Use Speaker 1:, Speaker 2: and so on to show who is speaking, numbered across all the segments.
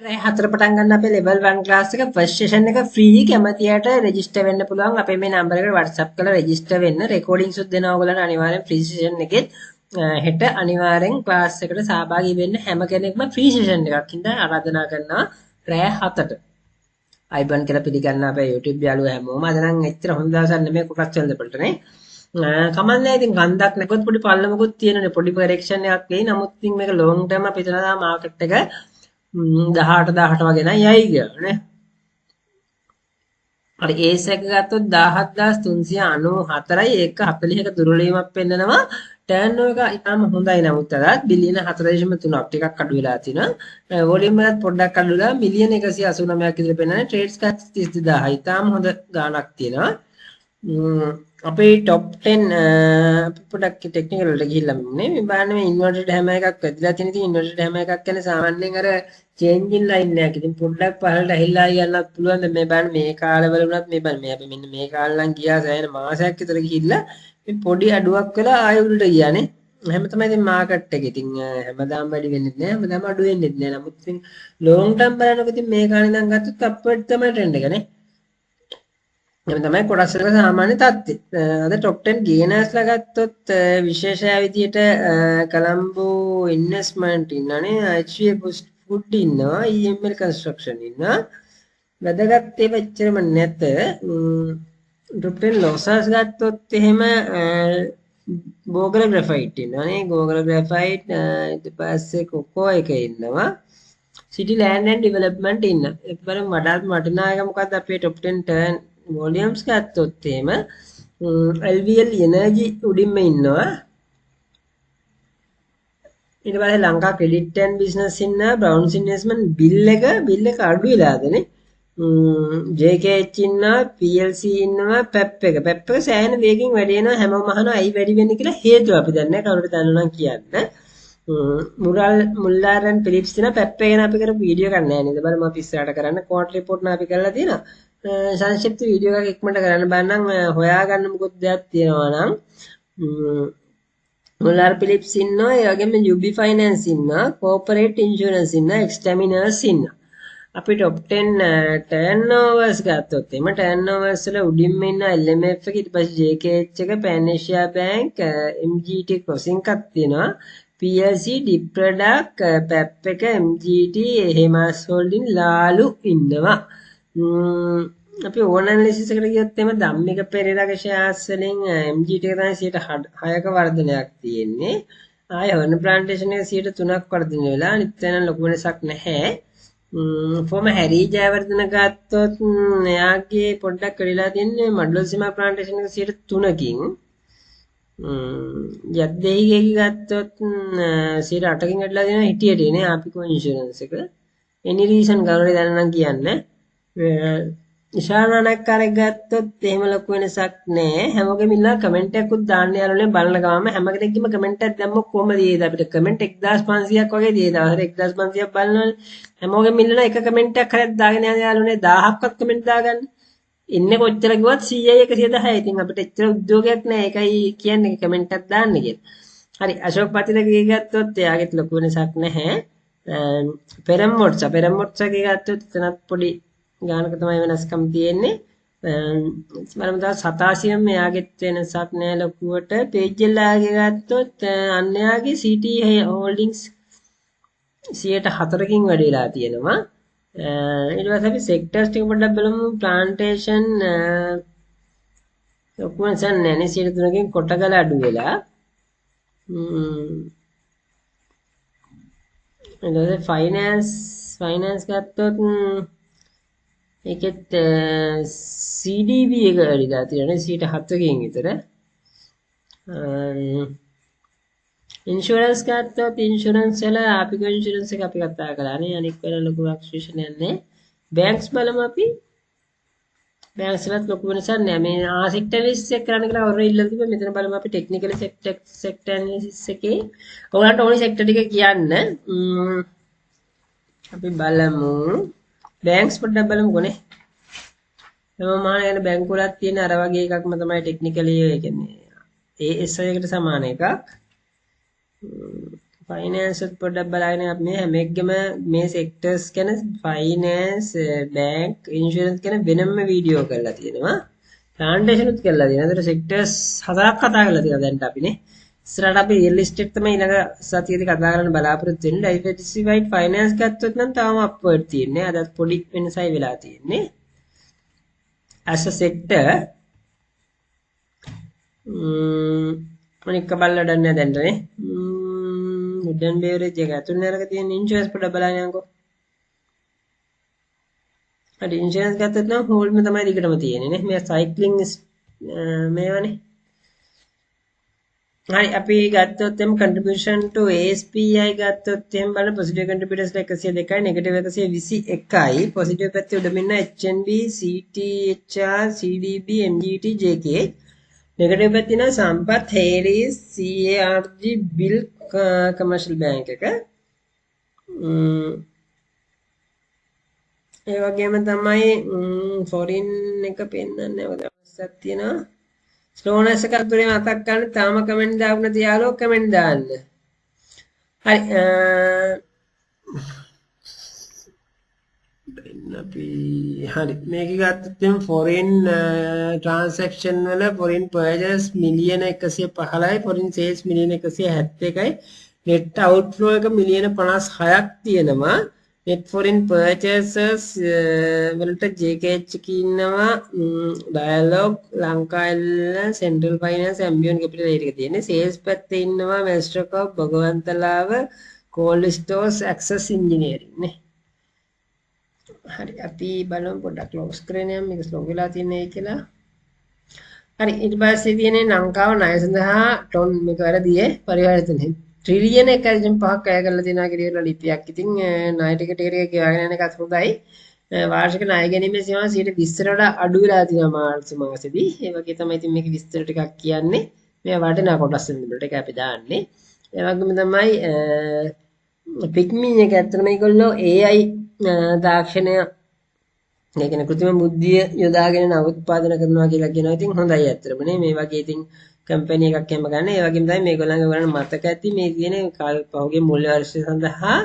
Speaker 1: රෑ 4 පටන් ගන්න අපේ level 1 class එක first session එක free කැමතියට register වෙන්න පුළුවන් අපේ මේ number එකට WhatsApp කරලා register වෙන්න recordings උත් දෙනවා ඔයගොල්ලන්ට අනිවාර්යෙන් free session එකෙත් හෙට අනිවාර්යෙන් class එකට සහභාගී වෙන්න හැම කෙනෙක්ම free session එකක් හින්දා ආරාධනා කරනවා රෑ 7ට අයිබන් කියලා පිළිගන්න අපේ YouTube යාළුවෝ හැමෝම අද නම් එච්චර හොඳ දවසක් නෙමෙයි කොටස් වලට නේ කමන්නේ ඉතින් ගන්දක් නැකොත් පොඩි පල්ලමකුත් තියෙනනේ පොඩි correction එකක් වෙයි නමුත් ඉතින් මේක long term අපි හිතනවා මාකට් එක 18 වගේ නයි යයි කියලා නේ. හරි ඒස් එක ගත්තොත් 17394යි ඒක 40ක දුර්වලීමක් පෙන්නනවා. ටර්න් ඕවර් එක ඉතාම හොඳයි නමුත් අදත් බිලියන 4.3ක් ටිකක් අඩු වෙලා තිනවා. වොලියුම් එකත් පොඩ්ඩක් අඩු වෙලා මිලියන 189ක් විතර පෙන්නන්නේ. ට්‍රේඩ්ස් එකත් 32000යි. ඉතාම හොඳ ගාණක් තියෙනවා. අපේ top 10 පොඩක් ටෙක්නිකල් වලට ගිහිල්ලා මේ බලන්න මේ ඉන්වර්ටඩ් හැම එකක් වැදිලා තියෙන ඉතින් ඉන්වර්ටඩ් හැම එකක් කියන්නේ සාමාන්‍යයෙන් අර චේන්ජින් ලයින් එකක්. ඉතින් පොඩ්ඩක් පහළට ඇහිලා යන්නත් පුළුවන්. මේ බලන්න මේ කාලවල වුණත් මේ බලන්න මේ අපි මෙන්න මේ කාලේ නම් ගියා සෑහෙන මාසයක් විතර ගිහිල්ලා මේ පොඩි අඩුවක් වෙලා ආයෙ උඩට ගියානේ. හැම තමයි ඉතින් මාකට් එක. ඉතින් හැමදාම වැඩි වෙන්නේ නැහැ. හැමදාම අඩු වෙන්නේ නැහැ. නමුත් ඉතින් ලොන්ග් ටර්ම් බලනකොට ඉතින් මේ කාලේ නම් ගත්තොත් අප්වර්ඩ් තමයි ට්‍රෙන්ඩ් එක නේ. එම තමයි කොටස් වල සාමාන්‍ය තත්ත්වය. අද টপ 10 ගේනර්ස්ලා ගත්තොත් විශේෂය විදියට කොලම්බෝ ඉන්වෙස්ට්මන්ට් ඉන්නනේ, HVA ෆුඩ් ඉන්නවා, EML කන්ස්ට්‍රක්ෂන් ඉන්නවා. වැදගත් ඒවා එච්චරම නැත. টপ 10 ලොසස් ගත්තොත් එහෙම ගෝගල ග්‍රැෆයිට් ඉන්නවානේ. ගෝගල ග්‍රැෆයිට් ඊට පස්සේ කොකෝ එක ඉන්නවා. සිටි ලෑන්ඩ් ඇන්ඩ් ඩෙවලොප්මන්ට් ඉන්නවා. ඒක බලමු වඩාත් වටිනා එක මොකද්ද අපේ টপ 10 ටර්න් වොලියම්ස් ගත්තොත් එහෙම LVL එනර්ජි උඩින්ම ඉන්නවා. ඊට පස්සේ ලංකා ක්‍රෙඩිට් ඇන්ඩ් බිස්නස් ඉන්නවා. බ්‍රවුන්ස් ඉන්වෙස්ට්මන්ට් බිල් එක අඩු වෙලාදනේ. JKH ඉන්නවා, PLC ඉන්නවා, PEP එක සෑහෙන වේගෙන් වැඩි වෙනවා. හැමෝම අහනවා ඇයි වැඩි වෙන්නේ කියලා හේතුව අපි දන්නේ නැහැ. කවුරුද දන්නවනම් කියන්න. මුල්ලාරන් ෆිලිප්ස් තියෙන PEP එක ගැන අපි කරපු වීඩියෝ එකක් නැහැ නේද? බලමු අපි ඉස්සරහට කරන්න. ක්වාටර් රිපෝට් නා අපි කරලා තියෙනවා. සංක්ෂිප්ත වීඩියෝ එකක් ඉක්මනට කරන්න බෑනම් හොයාගන්න මොකද දෙයක් තියෙනවා නම් මුල්ලාර් ෆිලිප්ස් ඉන්නවා. ඒ වගේම UB ෆයිනෑන්ස් ඉන්නවා. කෝපරේට් ඉන්ෂුරන්ස් ඉන්නවා. එක්ස්ටැමිනර්ස් ඉන්නවා. අපි টপ 10 ටර්න්ಓවර්ස් ගත්තොත් එම ටර්න්ಓවර්ස් වල උඩින්ම ඉන්න LMF එක ඊට පස්සේ JKH එක Pan Asia Bank MGT Crossing එකක් තියෙනවා. PLC Deep Product PEP එක MGT Hemas Holding ලාලු ඉන්නවා. අපි ඕන ඇනලිසිස් එකට ගියොත් එම ධම්මික පෙරේරාගේ ෂෙයාර්ස් වලින් MGT එක තමයි 6ක වර්ධනයක් තියෙන්නේ. ආය හොර්න් ප්ලාන්ටේෂන් එක 3ක් වර්ධනය වෙලා අනිත් වෙන ලොකු වෙනසක් නැහැ. ෆෝම හැරි ජයවර්ධන ගත්තොත් එයාගේ පොඩ්ඩක් කඩලා තියෙන්නේ මඩ්ලොල් සීමා ප්ලාන්ටේෂන් එක 3කින්. යද්දේහිගේ ගත්තොත් 8කින් කඩලා දෙනවා හිටියට නේ ආපිකෝ ඉන්ෂුරන්ස් එක. එනි රීසන් කවුරුද දන්නනම් කියන්න. ඉෂානානක්කාරයෙක් ගත්තොත් එහෙම ලොකු වෙනසක් නෑ. හැමෝගෙම ඉල්ලා කමෙන්ට් එකකුත් දාන්න යාළුවනේ බලන ගමන් හැම කෙනෙක්ගේම කමෙන්ට් එකක් දැම්මොත් කොහමද දීේද අපිට කමෙන්ට් 1500ක් වගේ දීේද. අවුරුදු 1500ක් බලනවනේ. හැමෝගෙම ඉල්ලන එක කමෙන්ට් එකක් හරියට දාගෙන යන යාළුවනේ 1000ක්වත් කමෙන්ට් දාගන්න. ඉන්නේ කොච්චර කිව්වත් 100යි 110යි. ඉතින් අපිට එච්චර උද්‍යෝගයක් නෑ. ඒකයි කියන්නේ කමෙන්ට් එකක් දාන්න කියලා. හරි අශෝක් පතිරගේ ගත්තොත් එයාගෙත් ලොකු වෙනසක් නැහැ. පෙරම්මොට්සා ගේ ගත්තොත් එතනත් පොඩි ගානක තමයි වෙනස්කම් තියෙන්නේ. බලමු තව 87 මෙයාගෙත් වෙනසක් නෑ ලොකුවට. පේජ්ජල්ලාගේ ගත්තොත් අන්‍යයාගේ CT Holdings 104කින් වැඩි වෙලා තියෙනවා. ඊට පස්සේ අපි සෙක්ටර්ස් ටික පොඩ්ඩක් බලමු. ප්ලාන්ටේෂන් ලොකු වෙනසක් නෑ නේ 3කින් කොටගල අඩු වෙලා. ඊට පස්සේ ෆයිනෑන්ස් ගත්තොත් ඒකෙත් CDB එක වැඩිලා තියෙනවා 7කින් විතර. ඉන්ෂුරන්ස් ගත්තොත් ඉන්ෂුරන්ස් වල ආපිකෝ ඉන්ෂුරන්ස් එක අපි කතා කළානේ. අනික් වෙන ලොකු ඇක්ටිවිෂන් නැහැ. බැංක්ස් බලමු අපි. බැංක්ස් වලත් ලොකු වෙනසක් නැහැ. මේ සෙක්ටර් ඇනලිසිස් එක කරන්න කියලා ඔරේ ඉල්ලලා තිබ්බා. මෙතන බලමු අපි ටෙක්නිකල් සෙක්ටර් ඇනලිසිස් එකේ ඔයාලට ඕනි සෙක්ටර් ටික කියන්න. අපි බලමු බැංක්ස් පොඩ්ඩක් බලමුකෝනේ. හැමෝම මාන යන බැංකු වලත් තියෙන අර වගේ එකක්ම තමයි ටෙක්නිකලි ඒ කියන්නේ ASI එකට සමාන එකක්. ෆයිනෑන්ස් එකත් පොඩ්ඩක් බලාගෙන අපි මේ හැම එකම මේ සෙක්ටර්ස් ගැන ෆයිනෑන්ස් බැංක් ඉන්ෂුරන්ස් ගැන වෙනම වීඩියෝ කරලා තියෙනවා ප්ලාන්ටේෂන් උත් කරලා තියෙනවා ඒතර සෙක්ටර්ස් හතරක් කතා කරලා තියෙනවා දැන් අපිනේ ඉස්සරහට අපි රියල් එස්ටේට් තමයි ඊළඟ සතියේදී කතා කරන්න බලාපොරොත්තු වෙන්නේ ඩයිවර්සිෆයිඩ් ෆයිනෑන්ස් ගත්තොත් නම් තාම අප්වර්ඩ් තියෙන්නේ අදත් පොඩි වෙනසයි වෙලා තියෙන්නේ as a sector අනික බලලා දන්නේ දැන්ටනේ මුඩන් බේවරේජ් එක ඇතුළේ නරක තියෙන ඉන්ෂුරන්ස් පොඩ්ඩක් බලන්න යනකෝ අර ඉන්ෂුරන්ස් ගත්තොත් නම් හෝල්ම තමයි දිගටම තියෙන්නේ නේ මේ සයික්ලින් මේවනේ හරි අපි ගත්තොත් එම් contribution to ASPI ගත්තොත් එම් බලන්න positive contributors 102යි negative 121යි positive පැත්තේ උඩ මෙන්න HNB CTHR CDB MGT JK negative පැත්තේ නම් සම්පත් Harris CARG Bill commercial bank එක ඒ වගේම තමයි foreign එක පෙන්නන්නේ නැවත අවශ්‍යක් තියෙනවා ස්ලෝනස් එක අතුරේ මතක් ගන්න තාම කමෙන්ට් දාන්න තියාලෝ කමෙන්ට් දාන්න හරි අපි හරි මේක ගත්තොත් එම් foreign transaction වල foreign purchase මිලියන 115යි foreign sales මිලියන 171යි net outflow එක මිලියන 56ක් තියෙනවා net foreign purchases වලට JKH එක ඉන්නවා dialog ලංකා එල්ල central finance ambion capital ඒ ටික තියෙන්නේ sales පැත්තේ ඉන්නවා Mastercard භගවන්තලාව cold stores access engineering නේ හරි අපි බලමු පොඩ්ඩක් ක්ලෝස් කරගෙන යමු මේක ස්ලෝ වෙලා තියන්නේ කියලා හරි ඊට පස්සේ තියෙන්නේ ලංකාව ණය සඳහා ටොන් මේක වැරදියේ පරිවර්තන ට්‍රිලියන 1.5ක් අය කරලා තියෙනවා කියලා ලිපියක්. ඉතින් ණය ටික ගෙවාගෙන යන එකත් හොඳයි. වාර්ෂික ණය ගැනීමේ සීමාව 20% වඩා අඩු වෙලා තියෙනවා මාර්තු මාසෙදී. ඒ වගේ තමයි ඉතින් මේක විස්තර ටිකක් කියන්නේ. මේ වටිනා කොටස් වලට ඒක අපි දාන්නේ. ඒ වගේම තමයි පික්මි එක ඇත්තටම මේගොල්ලෝ AI තාක්ෂණය ඒ කියන්නේ කෘත්‍රිම බුද්ධිය යොදාගෙන නව උත්පාදන කරනවා කියලා කියනවා. ඉතින් හොඳයි ඇත්තටම නේ මේ වගේ ඉතින් කම්පැනි එකක් එහෙම ගන්න. ඒ වගේම තමයි මේගොල්ලන්ගේ ඔයගොල්ලන් මතක ඇති මේ තියෙන පහුගිය මුල් වර්ෂය සඳහා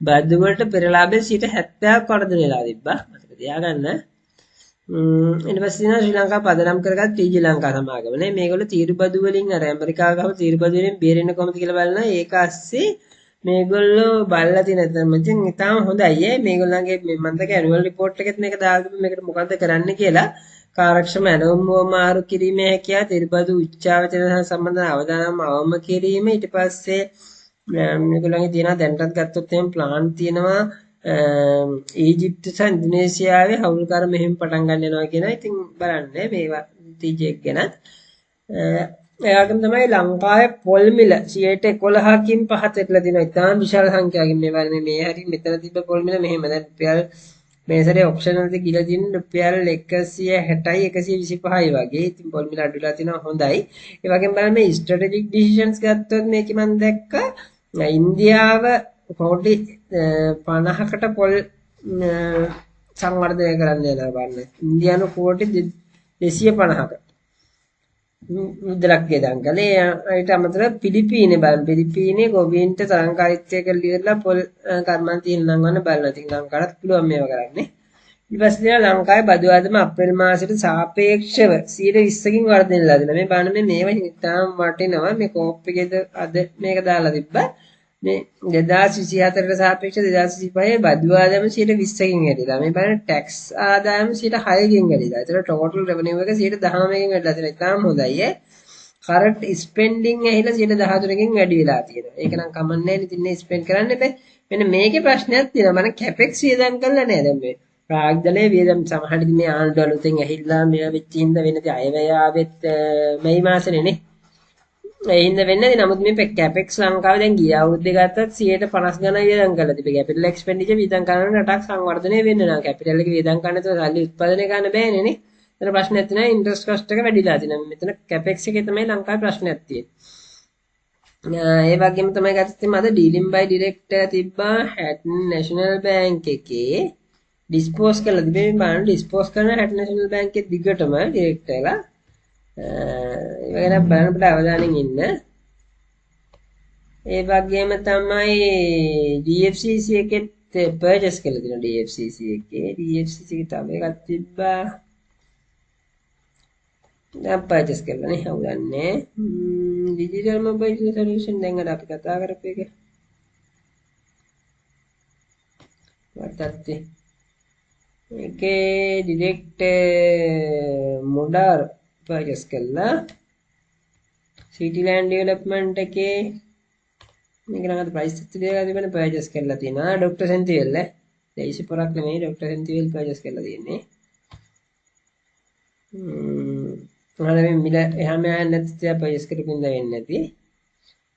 Speaker 1: බදු වලට පෙරලාභයෙන් 70ක් වර්ධනය වෙලා තිබ්බා. මතක තියාගන්න. ඊට පස්සේ තියෙනවා ශ්‍රී ලංකා පදනම් කරගත් TG ලංකා සමාගම නේ. මේගොල්ලෝ තීරු බදු වලින් අර ඇමරිකාව ගාව තීරු බදු වලින් බේරෙන්න කොහොමද කියලා බලනවා. ඒක ASCII මේගොල්ලෝ බලලා තියෙන මචං ඉතාලම හොඳයි මේගොල්ලන්ගේ මම දැක ඇනුවල් රිපෝට් එකෙත් මේක දාලා මේකට මොකද්ද කරන්න කියලා කාර්යක්ෂම ඇනවුම් මාරු කිරීමේ හැකියාව තිරබදු උච්චාවචන සම්බන්ධ අවදානම් අවම කිරීම ඊට පස්සේ මේගොල්ලන්ගේ තියෙනවා දැන්ටත් ගත්තොත් එහෙනම් ප්ලාන් තියෙනවා ඊජිප්ත සහ ඉන්දුනීසියාවේ හවුල්කාර මෙහෙම පටන් ගන්න යනවා කියනවා. ඉතින් බලන්න මේවා TJ එක ගැන එයාගෙන් තමයි ලංකාවේ පොල් මිල 11%කින් පහත වෙట్లా දිනවා. ඉතාම විශාල සංඛ්‍යාවකින් මේ වගේ මේ හැරි මෙතන තිබ්බ පොල් මිල මෙහෙම දැන් රුපියල් මේ සැරේ ඔප්ෂන් වලදී ගිහලා තියෙන රුපියල් 160යි 125යි වගේ. ඉතින් පොල් මිල අඩු වෙලා තිනවා හොඳයි. ඒ වගේම බලන්න මේ ස්ට්‍රැටජික් ඩිසිෂන්ස් ගත්තොත් මේක මම දැක්ක ඉන්දියාව කෝටි 50කට පොල් සංවර්ධනය කරන්න යනවා බලන්න. ඉන්දියානු කෝටි 250ක මුද්‍රක් ගෙදන් කළේ. ඊට අමතරව පිලිපීනේ බලන්න. පිලිපීනේ ගොවීන්ට තරංකාරීත්වය කරලා ඉවරලා පොල් කර්මාන්තය නංවන්න බලනවා. ඉතින් ලංකාවට පුළුවන් මේව කරන්නේ. ඊට පස්සේ ලංකාවේ බදු ආදම අප්‍රේල් මාසෙට සාපේක්ෂව 120කින් වර්ධනය වෙලා දෙනවා. මේ බලන්න මේවා ඉතාම වටිනවා. මේ කෝප් එකේද අද මේක දාලා තිබ්බා. මේ 2024ට සාපේක්ෂව 2025 බදු ආදායම 120කින් වැඩිලා. මේ බලන්න ටැක්ස් ආදායම 6කින් වැඩිලා. ඒතර ටෝටල් රෙවෙනියු එක 19කින් වැඩිලා තියෙනවා. ඉතාලම හොඳයි කරන්ට් ස්පෙන්ඩින් ඇහිලා 13කින් වැඩි වෙලා තියෙනවා. ඒක නම් කමන්නේ නැහැ. ඉතින් මේ ස්පෙන්ඩ් කරන්න එපා. මෙන්න මේකේ ප්‍රශ්නයක් තියෙනවා. මම කැපෙක්ස් වියදම් කරලා නැහැ දැන් මේ. ප්‍රාග්ධලයේ වියදම් සමහරවිට මේ ආණ්ඩුව අලුතෙන් ඇහිලා මේවා වෙච්ච හින්දා වෙනදී අයවැය ආවෙත් මේ මාසෙනේ නේ. ඒ හින්දා වෙන්නේ නැති. නමුත් මේ කැපෙක්ස් ලංකාවේ දැන් ගිය අවුරුද්දේ ගත්තත් 150 ගණන් වියදම් කරලා තිබේ. කැපිටල් එක්ස්පෙන්ඩිචර් වියදම් කරන රටක් සංවර්ධනය වෙන්න නම් කැපිටල් එක වියදම් කරන්න තෝ සල්ලි උත්පාදනය කරන්න බෑනේ නේ. එතන ප්‍රශ්නයක් තියෙනවා ඉන්ට්‍රස්ට් කොස්ට් එක වැඩිලා තියෙනවා. මෙතන කැපෙක්ස් එකේ තමයි ලංකාවේ ප්‍රශ්නයක් තියෙන්නේ. ඒ වගේම තමයි ගත්තත් අද ඩීලින් බයි ඩිරෙක්ටර් තිබ්බා හැටන් නැෂනල් බැංක් එකේ ඩිස්පෝස් කරලා තිබේ. බලන්න ඩිස්පෝස් කරන හැටන් නැෂනල් බැංක් එකේ දිගටම ඩිරෙක්ටර්ලා ඒ වගේ බලන්න අපිට අවධානයෙන් ඉන්න. ඒ වගේම තමයි DFCC එකෙත් පර්චේස් කළා තියෙනවා DFCC එකේ DFCC එක තව එකක් තිබ්බා දැන් පර්චේස් කළා නේ හවුලන්නේ ඩිජිටල් මොබයිල් සොලියුෂන් දැන් අර අපි කතා කරපු එක වත්තත් ඒකේ ඩිරෙක්ට් මොඩාර් පර්චේස් කළා සිටි ලෑන්ඩ් ඩෙවලොප්මන්ට් එකේ මේක නම් අද ප්‍රයිස් එකත් දෙකක් තිබෙන පර්චේස් කරලා තියෙනවා ડોક્ટર සෙන්තිවෙල් දේශි පොරක් නෙමෙයි ડોક્ટર සෙන්තිවෙල් පර්චේස් කරලා තියෙන්නේ මොනවාද මේ මිල එහා මෙහා නැති තියා පර්චේස් කරපින්ද වෙන්නේ නැති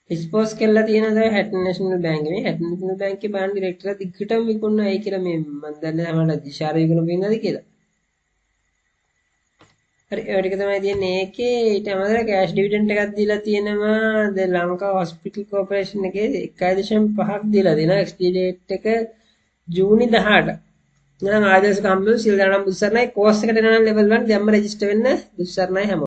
Speaker 1: එක්ස්පෝස් කරලා තියෙනවා හැටන් නැෂනල් බැංක් මේ හැටන් නැෂනල් බැංකේ බාන් ඩිරෙක්ටර්ලා දිග්ගටම විකුණනවා ඒ කියලා මේ මම දන්නේ නැහැ මට දිශාර විකුණු පින්නද කියලා හරි ඒ ටික තමයි තියෙන්නේ ඒකේ ඊට අමතරව කෑෂ් ඩිවිඩන්ඩ් එකක් දීලා තියෙනවා ද ලංකා හොස්පිටල් කෝපරේෂන් එකේ 1.5ක් දීලා දෙනවා එක්ස්ටි ඩේට් එක ජූනි 18 නම් ආදර්ශ කම්පියුටර් සිල් දානම් බුස්සර්ණයි කෝස් එකට එනවා නම් ලෙවල් 1 දැම්ම රෙජිස්ටර් වෙන්න බුස්සර්ණයි හැම